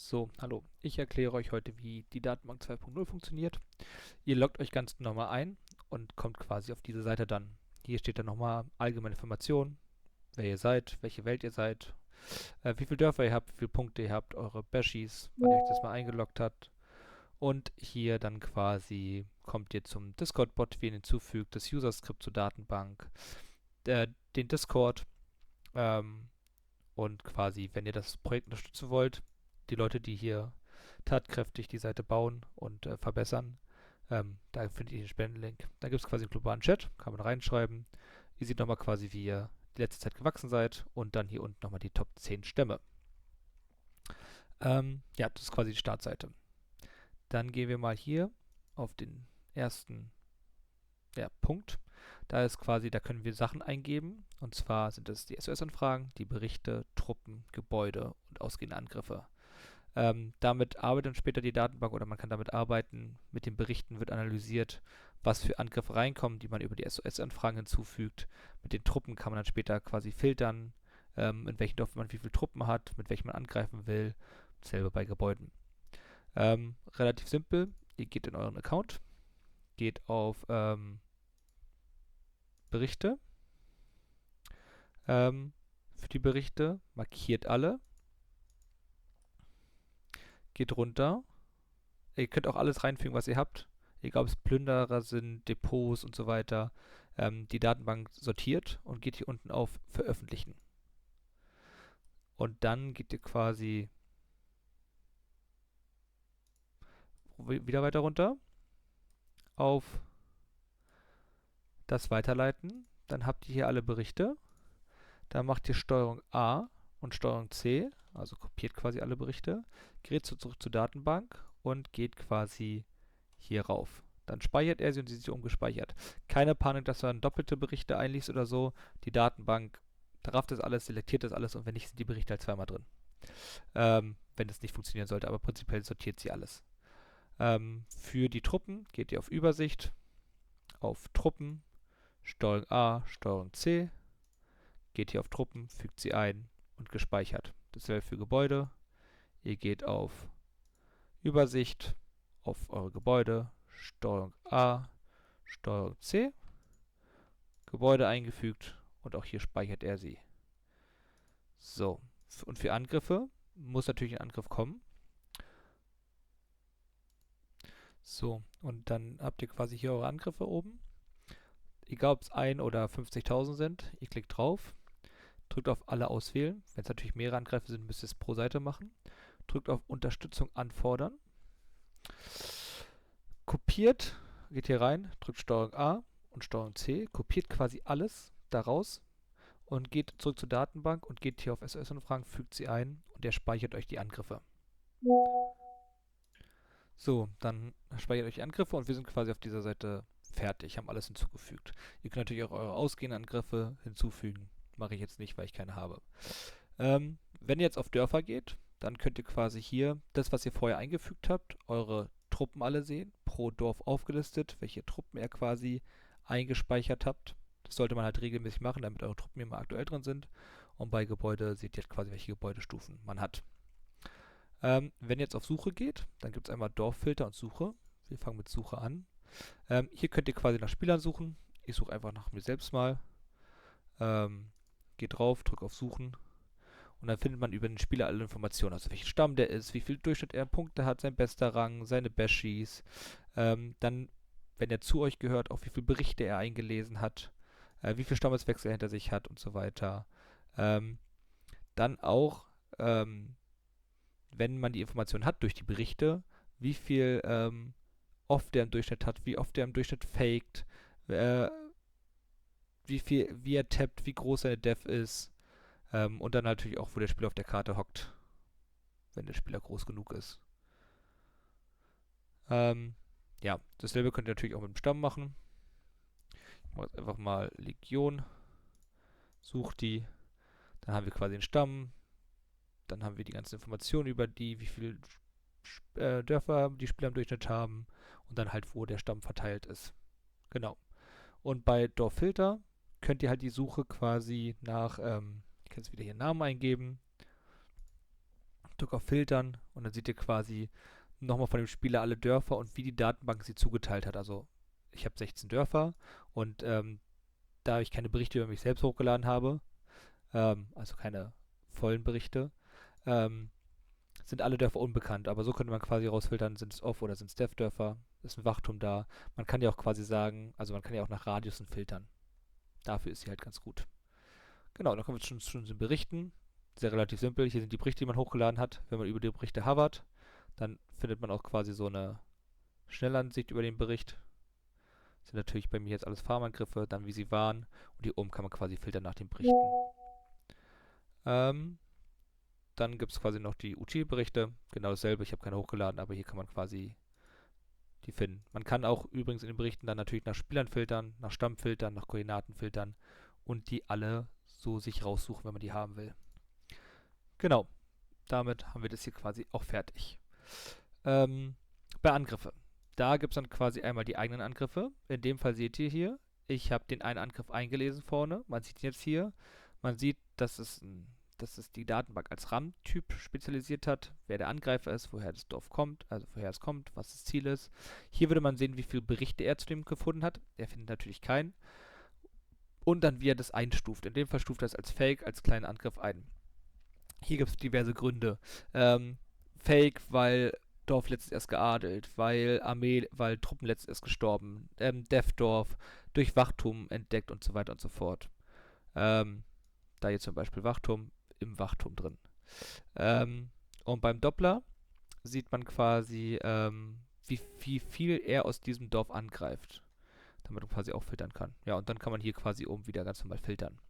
So, hallo. Ich erkläre euch heute, wie die Datenbank 2.0 funktioniert. Ihr loggt euch ganz normal ein und kommt quasi auf diese Seite dann. Hier steht dann nochmal allgemeine Informationen, wer ihr seid, welche Welt ihr seid, wie viele Dörfer ihr habt, wie viele Punkte ihr habt, eure Bashies, wann ihr euch das mal eingeloggt habt. Und hier dann quasi kommt ihr zum Discord-Bot, wie ihr ihn hinzufügt, das User-Skript zur Datenbank, den Discord, ähm, und quasi, wenn ihr das Projekt unterstützen wollt, die Leute, die hier tatkräftig die Seite bauen und verbessern, da findet ihr den Spendenlink. Da gibt es quasi einen globalen Chat, kann man reinschreiben. Ihr seht nochmal quasi, wie ihr die letzte Zeit gewachsen seid und dann hier unten nochmal die Top 10 Stämme. Ja, das ist quasi die Startseite. Dann gehen wir mal hier auf den ersten Punkt. Da ist quasi, da können wir Sachen eingeben. Und zwar sind es die SOS-Anfragen, die Berichte, Truppen, Gebäude und ausgehende Angriffe. Damit arbeitet dann später die Datenbank oder man kann damit arbeiten. Mit den Berichten wird analysiert, was für Angriffe reinkommen, die man über die SOS-Anfragen hinzufügt. Mit den Truppen kann man dann später quasi filtern, in welchen Dorf man wie viele Truppen hat, mit welchen man angreifen will. Dasselbe bei Gebäuden. Relativ simpel. Ihr geht in euren Account, geht auf Berichte. Für die Berichte markiert alle. Geht runter. Ihr könnt auch alles reinfügen, was ihr habt. Egal ob es Plünderer sind, Depots und so weiter. Die Datenbank sortiert und geht hier unten auf Veröffentlichen. Und dann geht ihr quasi wieder weiter runter auf das Weiterleiten. Dann habt ihr hier alle Berichte. Da macht ihr Steuerung A und Steuerung C, also kopiert quasi alle Berichte, geht zurück zur Datenbank und geht quasi hier rauf. Dann speichert er sie und sie sind umgespeichert. Keine Panik, dass du dann doppelte Berichte einliest oder so. Die Datenbank rafft das alles, selektiert das alles und wenn nicht, sind die Berichte halt zweimal drin. Wenn das nicht funktionieren sollte, aber prinzipiell sortiert sie alles. Für die Truppen geht ihr auf Übersicht, auf Truppen, Steuerung A, Steuerung C, geht hier auf Truppen, fügt sie ein und gespeichert. Dasselbe für Gebäude. Ihr geht auf Übersicht, auf eure Gebäude, Steuerung A, Steuerung C, Gebäude eingefügt und auch hier speichert er sie. So, und für Angriffe muss natürlich ein Angriff kommen. So, und dann habt ihr quasi hier eure Angriffe oben. Egal ob es 1 oder 50.000 sind, ihr klickt drauf, drückt auf alle auswählen. Wenn es natürlich mehrere Angreifer sind, müsst ihr es pro Seite machen. Drückt auf Unterstützung anfordern. Kopiert, geht hier rein, drückt Steuerung A und Steuerung C, kopiert quasi alles daraus und geht zurück zur Datenbank und geht hier auf SOS-Anfragen, fügt sie ein und der speichert euch die Angriffe. So, dann speichert euch die Angriffe und wir sind quasi auf dieser Seite fertig, haben alles hinzugefügt. Ihr könnt natürlich auch eure ausgehenden Angriffe hinzufügen. Mache ich jetzt nicht, weil ich keine habe. Wenn ihr jetzt auf Dörfer geht, dann könnt ihr quasi hier das, was ihr vorher eingefügt habt, eure Truppen alle sehen, pro Dorf aufgelistet, welche Truppen ihr quasi eingespeichert habt. Das sollte man halt regelmäßig machen, damit eure Truppen immer aktuell drin sind. Und bei Gebäude seht ihr halt quasi, welche Gebäudestufen man hat. Wenn ihr jetzt auf Suche geht, dann gibt es einmal Dorffilter und Suche. Wir fangen mit Suche an. Hier könnt ihr quasi nach Spielern suchen. Ich suche einfach nach mir selbst mal. Geht drauf, drückt auf Suchen. Und dann findet man über den Spieler alle Informationen. Also welchen Stamm der ist, wie viel Durchschnitt er Punkte hat, sein bester Rang, seine Bashies. Dann, wenn er zu euch gehört, auch wie viele Berichte er eingelesen hat, wie viel Stammeswechsel er hinter sich hat und so weiter. Dann auch, wenn man die Information hat durch die Berichte, wie viel oft der im Durchschnitt hat, wie oft der im Durchschnitt faked, wie er tappt, wie groß seine Def ist. Und dann natürlich auch, wo der Spieler auf der Karte hockt, wenn der Spieler groß genug ist. Ja, dasselbe könnt ihr natürlich auch mit dem Stamm machen. Ich mache jetzt einfach mal Legion, sucht die, dann haben wir quasi den Stamm, dann haben wir die ganzen Informationen über die, wie viele Dörfer die Spieler im Durchschnitt haben und dann halt, wo der Stamm verteilt ist. Genau. Und bei Dorffilter könnt ihr halt die Suche quasi nach, ich kann jetzt wieder hier einen Namen eingeben, drück auf Filtern und dann seht ihr quasi nochmal von dem Spieler alle Dörfer und wie die Datenbank sie zugeteilt hat. Also ich habe 16 Dörfer und da ich keine Berichte über mich selbst hochgeladen habe, also keine vollen Berichte, ähm, sind alle Dörfer unbekannt. Aber so könnte man quasi rausfiltern, sind es Off- oder sind es Dev-Dörfer, ist ein Wachturm da. Man kann ja auch quasi sagen, also man kann ja auch nach Radiusen filtern. Dafür ist sie halt ganz gut. Genau, dann kommen wir schon zu den Berichten. Sehr relativ simpel. Hier sind die Berichte, die man hochgeladen hat. Wenn man über die Berichte hovert, dann findet man auch quasi so eine Schnellansicht über den Bericht. Das sind natürlich bei mir jetzt alles Farmangriffe, dann wie sie waren. Und hier oben kann man quasi filtern nach den Berichten. Ähm, Dann gibt es quasi noch die UT-Berichte. Genau dasselbe. Ich habe keine hochgeladen, aber hier kann man quasi die finden. Man kann auch übrigens in den Berichten dann natürlich nach Spielern filtern, nach Stamm filtern, nach Koordinaten filtern und die alle so sich raussuchen, wenn man die haben will. Genau, damit haben wir das hier quasi auch fertig. Bei Angriffe. Da gibt es dann quasi einmal die eigenen Angriffe. In dem Fall seht ihr hier, ich habe den einen Angriff eingelesen vorne. Man sieht ihn jetzt hier. Man sieht, dass es die Datenbank als RAM-Typ spezialisiert hat, wer der Angreifer ist, woher das Dorf kommt, also woher es kommt, was das Ziel ist. Hier würde man sehen, wie viele Berichte er zu dem gefunden hat. Er findet natürlich keinen. Und dann, wie er das einstuft. In dem Fall stuft er es als Fake, als kleinen Angriff ein. Hier gibt es diverse Gründe. Fake, weil Dorf letztens erst geadelt, weil Truppen letztens erst gestorben, Death-Dorf, durch Wachturm entdeckt und so weiter und so fort. Da hier zum Beispiel Wachturm, im Wachturm drin. Und beim Doppler sieht man quasi, wie viel er aus diesem Dorf angreift, damit man quasi auch filtern kann. Ja, und dann kann man hier quasi oben wieder ganz normal filtern.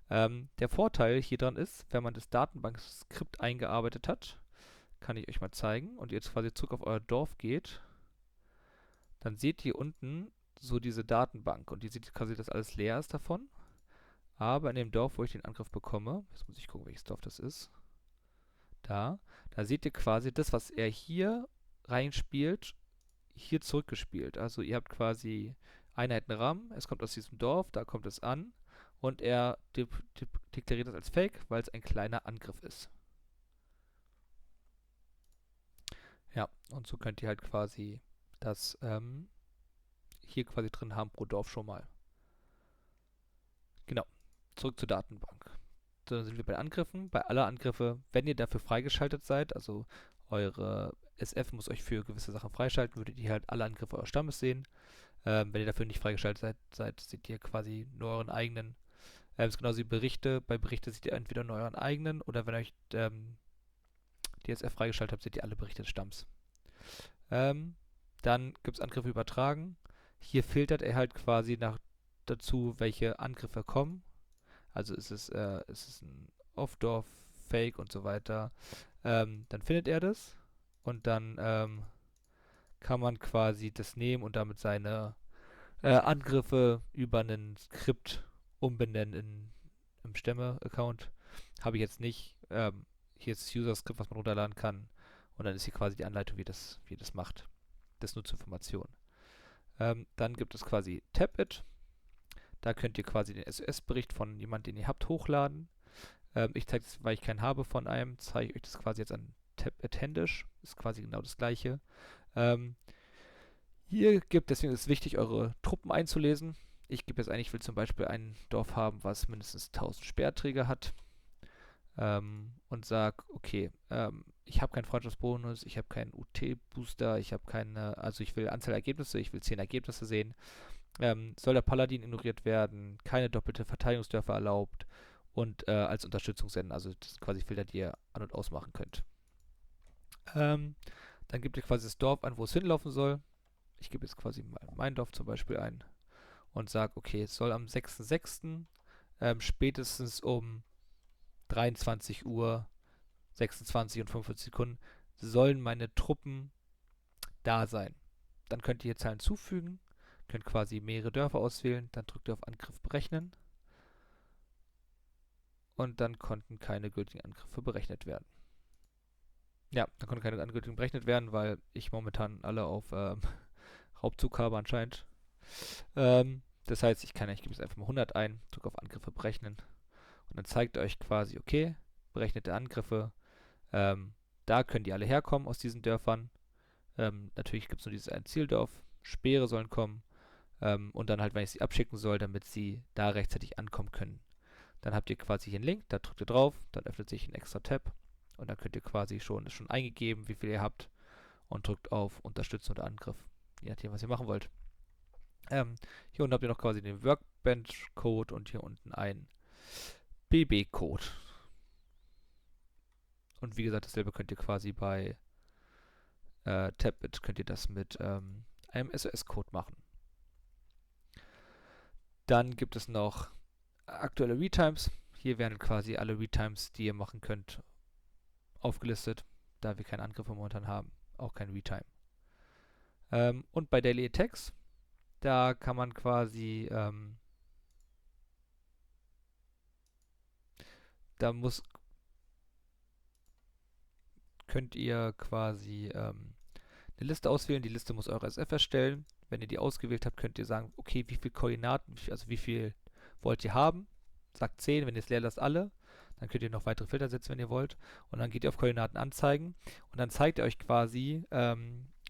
Der Vorteil hier dran ist, wenn man das Datenbankskript eingearbeitet hat, kann ich euch mal zeigen, und ihr jetzt quasi zurück auf euer Dorf geht, dann seht ihr unten so diese Datenbank und ihr seht quasi, dass alles leer ist davon. Aber in dem Dorf, wo ich den Angriff bekomme, jetzt muss ich gucken, welches Dorf das ist, da seht ihr quasi das, was er hier reinspielt, hier zurückgespielt. Also ihr habt quasi Einheiten RAM, es kommt aus diesem Dorf, da kommt es an und er deklariert das als Fake, weil es ein kleiner Angriff ist. Ja, und so könnt ihr halt quasi das hier quasi drin haben pro Dorf schon mal. Genau, zurück zur Datenbank. So, dann sind wir bei Angriffen. Bei aller Angriffe, wenn ihr dafür freigeschaltet seid, also eure SF muss euch für gewisse Sachen freischalten, würdet ihr halt alle Angriffe eures Stammes sehen. Wenn ihr dafür nicht freigeschaltet seid, seht ihr quasi nur euren eigenen. Das ist genauso wie Berichte. Bei Berichte seht ihr entweder nur euren eigenen oder wenn ihr euch die SF freigeschaltet habt, seht ihr alle Berichte des Stamms. Dann gibt es Angriffe übertragen. Hier filtert er halt quasi dazu, welche Angriffe kommen. Also ist es ein Off-Dorf, Fake und so weiter. Dann findet er das und dann kann man quasi das nehmen und damit seine Angriffe über einen Skript umbenennen im Stämme-Account. Habe ich jetzt nicht. Hier ist das User-Skript, was man runterladen kann. Und dann ist hier quasi die Anleitung, wie das macht. Das nur zur Information. Dann gibt es quasi Tab-It. Da könnt ihr quasi den SOS-Bericht von jemandem, den ihr habt, hochladen. Ich zeige es, weil ich keinen habe von einem, zeige ich euch das quasi jetzt an Tab-It händisch. Ist quasi genau das gleiche. Deswegen ist es wichtig, eure Truppen einzulesen. Ich gebe jetzt ein, ich will zum Beispiel ein Dorf haben, was mindestens 1000 Speerträger hat. Und sage, okay, ich habe keinen Freundschaftsbonus, ich habe keinen UT-Booster, ich habe keine, also ich will Anzahl Ergebnisse, ich will 10 Ergebnisse sehen. Soll der Paladin ignoriert werden, keine doppelte Verteidigungsdörfer erlaubt und als Unterstützung senden, also das sind quasi Filter, die ihr an- und ausmachen könnt. Dann gebt ihr quasi das Dorf an, wo es hinlaufen soll. Ich gebe jetzt quasi mein Dorf zum Beispiel ein und sage, okay, es soll am 6.6. Spätestens um 23 Uhr 26 und 45 Sekunden sollen meine Truppen da sein. Dann könnt ihr hier Zahlen zufügen, könnt quasi mehrere Dörfer auswählen, dann drückt ihr auf Angriff berechnen und dann konnten keine gültigen Angriffe berechnet werden. Ja, dann konnten keine gültigen berechnet werden, weil ich momentan alle auf Raubzug habe anscheinend. Das heißt, ich gebe jetzt einfach mal 100 ein, drücke auf Angriffe berechnen und dann zeigt euch quasi, okay, berechnete Angriffe, Ähm, Da können die alle herkommen aus diesen Dörfern. Natürlich gibt es nur dieses ein Zieldorf. Speere sollen kommen. Und dann halt, wenn ich sie abschicken soll, damit sie da rechtzeitig ankommen können. Dann habt ihr quasi hier einen Link, da drückt ihr drauf, dann öffnet sich ein extra Tab und dann könnt ihr quasi ist schon eingegeben, wie viel ihr habt und drückt auf Unterstützen oder Angriff, je nachdem, was ihr machen wollt. Hier unten habt ihr noch quasi den Workbench-Code und hier unten einen BB-Code. Und wie gesagt, dasselbe könnt ihr quasi bei Tabit, könnt ihr das mit einem SOS-Code machen. Dann gibt es noch aktuelle Retimes. Hier werden quasi alle Retimes, die ihr machen könnt, aufgelistet, da wir keinen Angriff momentan haben, auch kein Retime. Und bei Daily Attacks, da kann man quasi, da muss, könnt ihr quasi eine Liste auswählen. Die Liste muss eure SF erstellen. Wenn ihr die ausgewählt habt, könnt ihr sagen, okay, wie viele Koordinaten, also wie viel wollt ihr haben? Sagt 10, wenn ihr es leer lasst, alle. Dann könnt ihr noch weitere Filter setzen, wenn ihr wollt. Und dann geht ihr auf Koordinaten anzeigen. Und dann zeigt er euch quasi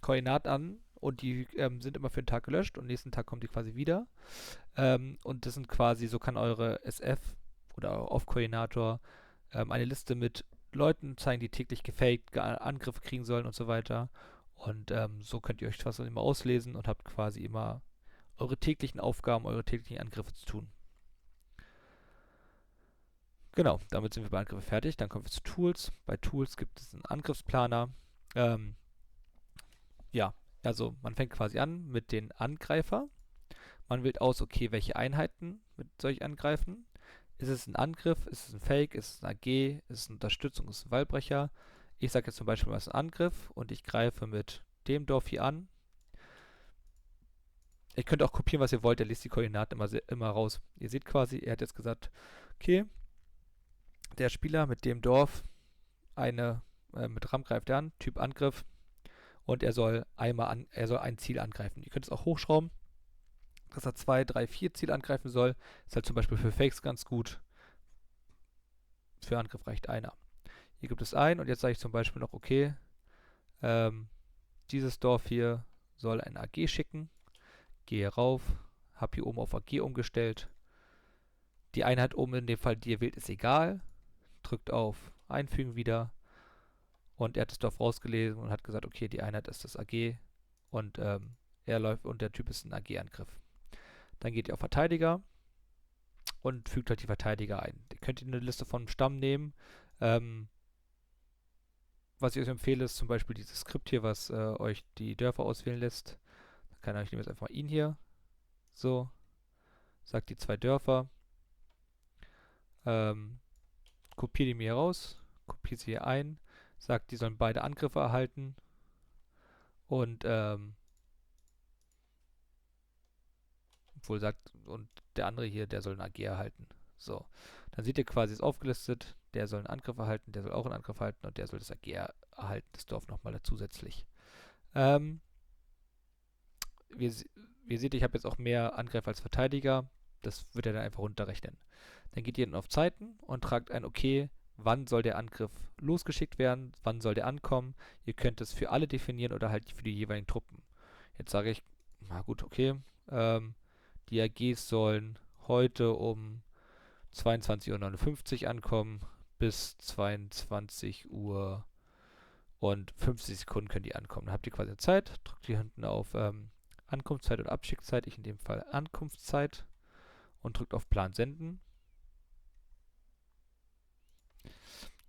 Koordinaten an. Und die sind immer für den Tag gelöscht. Und nächsten Tag kommt die quasi wieder. Und das sind quasi, so kann eure SF oder Off-Koordinator eine Liste mit Leuten zeigen, die täglich gefaked Angriffe kriegen sollen und so weiter. Und so könnt ihr euch fast immer auslesen und habt quasi immer eure täglichen Aufgaben, eure täglichen Angriffe zu tun. Genau, damit sind wir bei Angriffe fertig. Dann kommen wir zu Tools. Bei Tools gibt es einen Angriffsplaner. Ähm, ja, also man fängt quasi an mit den Angreifer. Man wählt aus, okay, welche Einheiten soll ich angreifen? Ist es ein Angriff? Ist es ein Fake? Ist es ein AG? Ist es eine Unterstützung? Ist es ein Wallbrecher? Ich sage jetzt zum Beispiel, was ist ein Angriff und ich greife mit dem Dorf hier an. Ihr könnt auch kopieren, was ihr wollt. Er liest die Koordinaten immer raus. Ihr seht quasi, er hat jetzt gesagt, okay, der Spieler mit dem Dorf mit RAM greift er an, Typ Angriff und er soll ein Ziel angreifen. Ihr könnt es auch hochschrauben, dass er 2, 3, 4 Ziele angreifen soll. Ist halt zum Beispiel für Fakes ganz gut. Für Angriff reicht einer. Hier gibt es ein und jetzt sage ich zum Beispiel noch, okay, dieses Dorf hier soll ein AG schicken. Gehe rauf, habe hier oben auf AG umgestellt. Die Einheit oben in dem Fall, die ihr wählt, ist egal. Drückt auf Einfügen wieder und er hat das Dorf rausgelesen und hat gesagt, okay, die Einheit ist das AG und er läuft und der Typ ist ein AG-Angriff. Dann geht ihr auf Verteidiger und fügt halt die Verteidiger ein. Ihr könnt eine Liste von Stamm nehmen. Was ich euch empfehle, ist zum Beispiel dieses Skript hier, was euch die Dörfer auswählen lässt. Ich nehme jetzt einfach mal ihn hier. So, sagt die 2 Dörfer. Kopiere die mir hier raus, kopiere sie hier ein, sagt, die sollen beide Angriffe erhalten und und der andere hier, der soll einen AG erhalten. So, dann seht ihr quasi, ist aufgelistet, der soll einen Angriff erhalten, der soll auch einen Angriff erhalten und der soll das AG erhalten, das Dorf nochmal zusätzlich. Wie ihr seht, ich habe jetzt auch mehr Angreifer als Verteidiger. Das wird er dann einfach runterrechnen. Dann geht ihr dann auf Zeiten und tragt ein, okay, wann soll der Angriff losgeschickt werden, wann soll der ankommen. Ihr könnt es für alle definieren oder halt für die jeweiligen Truppen. Jetzt sage ich, na gut, okay, die AGs sollen heute um 22:59 Uhr ankommen, bis 22 Uhr und 50 Sekunden können die ankommen. Dann habt ihr quasi eine Zeit, drückt hier hinten auf Ankunftszeit und Abschickzeit, ich in dem Fall Ankunftszeit und drückt auf Plan senden.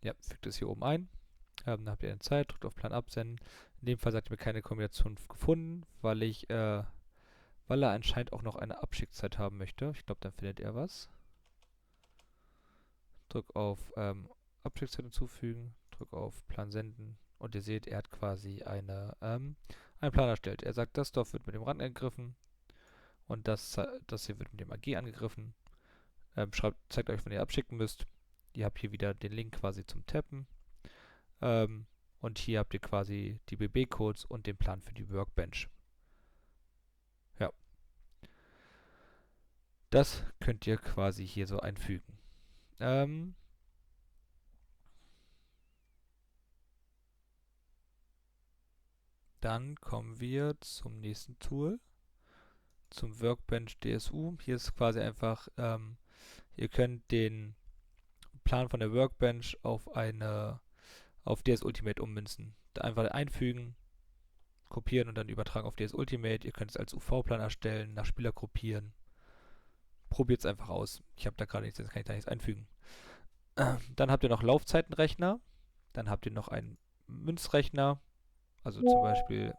Ja, fügt es hier oben ein. Dann habt ihr eine Zeit, drückt auf Plan absenden. In dem Fall sagt er mir keine Kombination gefunden, weil er anscheinend auch noch eine Abschickzeit haben möchte. Ich glaube, dann findet er was. Drück auf Abschickzeit hinzufügen, drück auf Plan senden und ihr seht, er hat quasi einen Plan erstellt. Er sagt, das Dorf wird mit dem Rand angegriffen und das hier wird mit dem AG angegriffen. Zeigt euch, wenn ihr abschicken müsst. Ihr habt hier wieder den Link quasi zum Tappen. Und hier habt ihr quasi die BB-Codes und den Plan für die Workbench. Ja. Das könnt ihr quasi hier so einfügen. Dann kommen wir zum nächsten Tool, zum Workbench DSU. Hier ist quasi einfach, ihr könnt den Plan von der Workbench auf DS Ultimate ummünzen. Da einfach einfügen, kopieren und dann übertragen auf DS Ultimate. Ihr könnt es als UV-Plan erstellen, nach Spieler gruppieren. Probiert es einfach aus. Ich habe da gerade nichts, jetzt kann ich da nichts einfügen. Dann habt ihr noch Laufzeitenrechner. Dann habt ihr noch einen Münzrechner. Also zum Beispiel,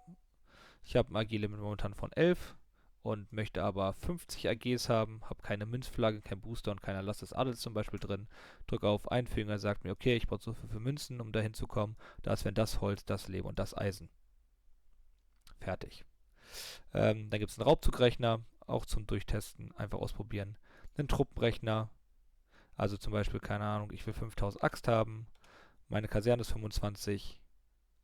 ich habe ein AG-Limit momentan von 11 und möchte aber 50 AGs haben, habe keine Münzflagge, kein Booster und kein Erlass des Adels zum Beispiel drin. Drücke auf Einfügen, er sagt mir, okay, ich brauche so viel für Münzen, um dahin zu kommen. Das wären das Holz, das Leben und das Eisen. Fertig. Dann gibt es einen Raubzugrechner, auch zum Durchtesten, einfach ausprobieren. Einen Truppenrechner, also zum Beispiel, keine Ahnung, ich will 5000 Axt haben, meine Kaserne ist 25,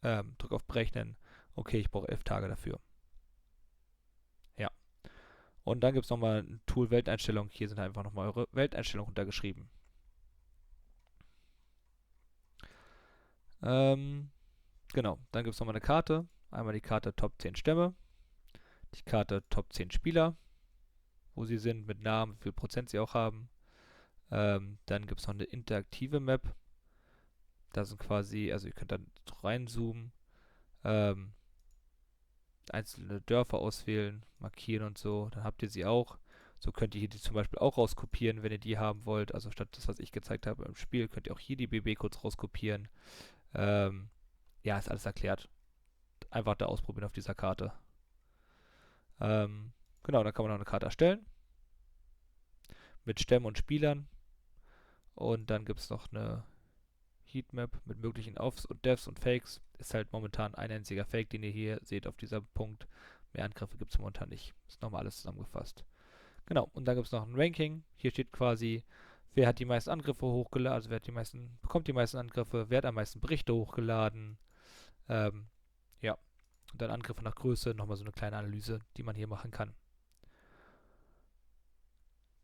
drücke auf Berechnen, okay, ich brauche 11 Tage dafür. Ja. Und dann gibt es nochmal ein Tool Welteinstellung, hier sind einfach nochmal eure Welteinstellungen untergeschrieben. Genau, dann gibt es nochmal eine Karte, einmal die Karte Top 10 Stämme, die Karte Top 10 Spieler, wo sie sind, mit Namen, wie viel Prozent sie auch haben. Dann gibt es noch eine interaktive Map. Da sind quasi, also ihr könnt dann reinzoomen, ähm, einzelne Dörfer auswählen, markieren und so. Dann habt ihr sie auch. So könnt ihr hier die zum Beispiel auch rauskopieren, wenn ihr die haben wollt. Also statt das, was ich gezeigt habe im Spiel, könnt ihr auch hier die BB-Codes rauskopieren. Ja, ist alles erklärt. Einfach da ausprobieren auf dieser Karte. Genau, dann kann man noch eine Karte erstellen. Mit Stämmen und Spielern. Und dann gibt es noch eine Heatmap mit möglichen Offs und Devs und Fakes. Ist halt momentan ein einziger Fake, den ihr hier seht auf dieser Punkt. Mehr Angriffe gibt es momentan nicht. Ist nochmal alles zusammengefasst. Genau, und dann gibt es noch ein Ranking. Hier steht quasi, wer hat die meisten Angriffe hochgeladen, also wer hat bekommt die meisten Angriffe, wer hat am meisten Berichte hochgeladen. Ja, und dann Angriffe nach Größe, nochmal so eine kleine Analyse, die man hier machen kann.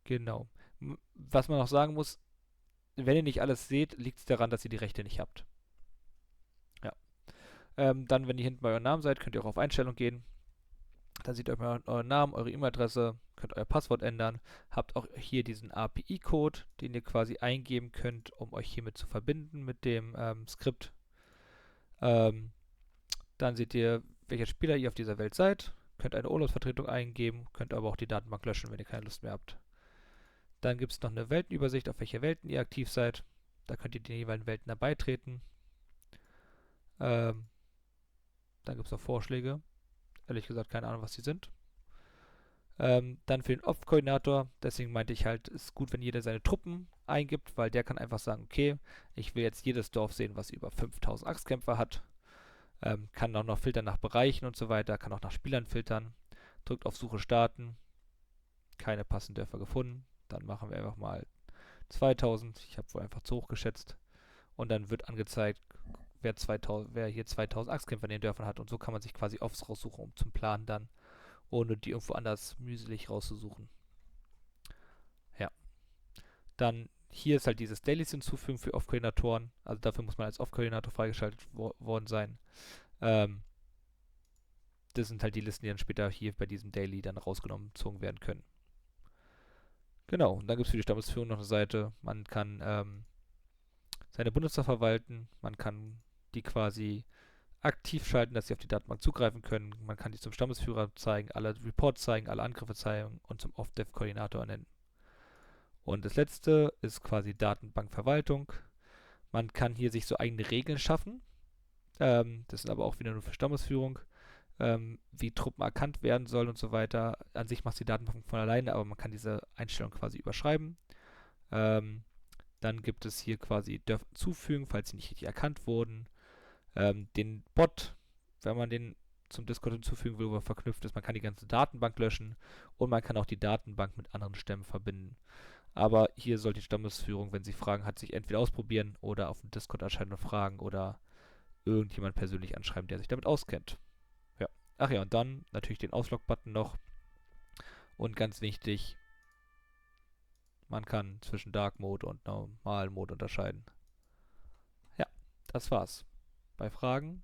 Genau. Was man noch sagen muss, wenn ihr nicht alles seht, liegt es daran, dass ihr die Rechte nicht habt. Ja. Dann, wenn ihr hinten bei eurem Namen seid, könnt ihr auch auf Einstellung gehen. Dann seht ihr euren Namen, eure E-Mail-Adresse, könnt euer Passwort ändern. Habt auch hier diesen API-Code, den ihr quasi eingeben könnt, um euch hiermit zu verbinden mit dem Skript. Dann seht ihr, welcher Spieler ihr auf dieser Welt seid. Könnt eine Urlaubsvertretung eingeben, könnt aber auch die Datenbank löschen, wenn ihr keine Lust mehr habt. Dann gibt es noch eine Weltenübersicht, auf welche Welten ihr aktiv seid. Da könnt ihr den jeweiligen Welten beitreten. Dann gibt es noch Vorschläge. Ehrlich gesagt, keine Ahnung, was die sind. Dann für den Off-Koordinator, deswegen meinte ich halt, ist gut, wenn jeder seine Truppen eingibt, weil der kann einfach sagen, okay, ich will jetzt jedes Dorf sehen, was über 5000 Axtkämpfer hat. Kann auch noch filtern nach Bereichen und so weiter, kann auch nach Spielern filtern. Drückt auf Suche starten. Keine passenden Dörfer gefunden. Dann machen wir einfach mal 2000. Ich habe wohl einfach zu hoch geschätzt. Und dann wird angezeigt, wer hier 2000 Axtkämpfer in den Dörfern hat. Und so kann man sich quasi Offs raussuchen, um zum Planen dann, ohne die irgendwo anders mühselig rauszusuchen. Ja. Dann hier ist halt dieses Dailies hinzufügen für Off-Koordinatoren. Also dafür muss man als Off-Koordinator freigeschaltet worden sein. Das sind halt die Listen, die dann später hier bei diesem Daily dann rausgenommen, gezogen werden können. Genau, und dann gibt es für die Stammesführung noch eine Seite. Man kann seine Benutzer verwalten, man kann die quasi aktiv schalten, dass sie auf die Datenbank zugreifen können. Man kann die zum Stammesführer zeigen, alle Reports zeigen, alle Angriffe zeigen und zum Off-Dev-Koordinator ernennen. Und das letzte ist quasi Datenbankverwaltung. Man kann hier sich so eigene Regeln schaffen. Das sind aber auch wieder nur für Stammesführung. Wie Truppen erkannt werden sollen und so weiter. An sich macht die Datenbank von alleine, aber man kann diese Einstellung quasi überschreiben. Dann gibt es hier quasi dürfen zufügen, falls sie nicht richtig erkannt wurden. Den Bot, wenn man den zum Discord hinzufügen will, wo er verknüpft ist, man kann die ganze Datenbank löschen und man kann auch die Datenbank mit anderen Stämmen verbinden. Aber hier soll die Stammesführung, wenn sie Fragen hat, sich entweder ausprobieren oder auf dem Discord erscheinen und fragen oder irgendjemand persönlich anschreiben, der sich damit auskennt. Ja. Ach ja, und dann natürlich den Auslog-Button noch. Und ganz wichtig, man kann zwischen Dark Mode und Normal Mode unterscheiden. Ja, das war's. Bei Fragen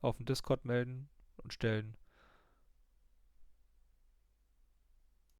auf dem Discord melden und stellen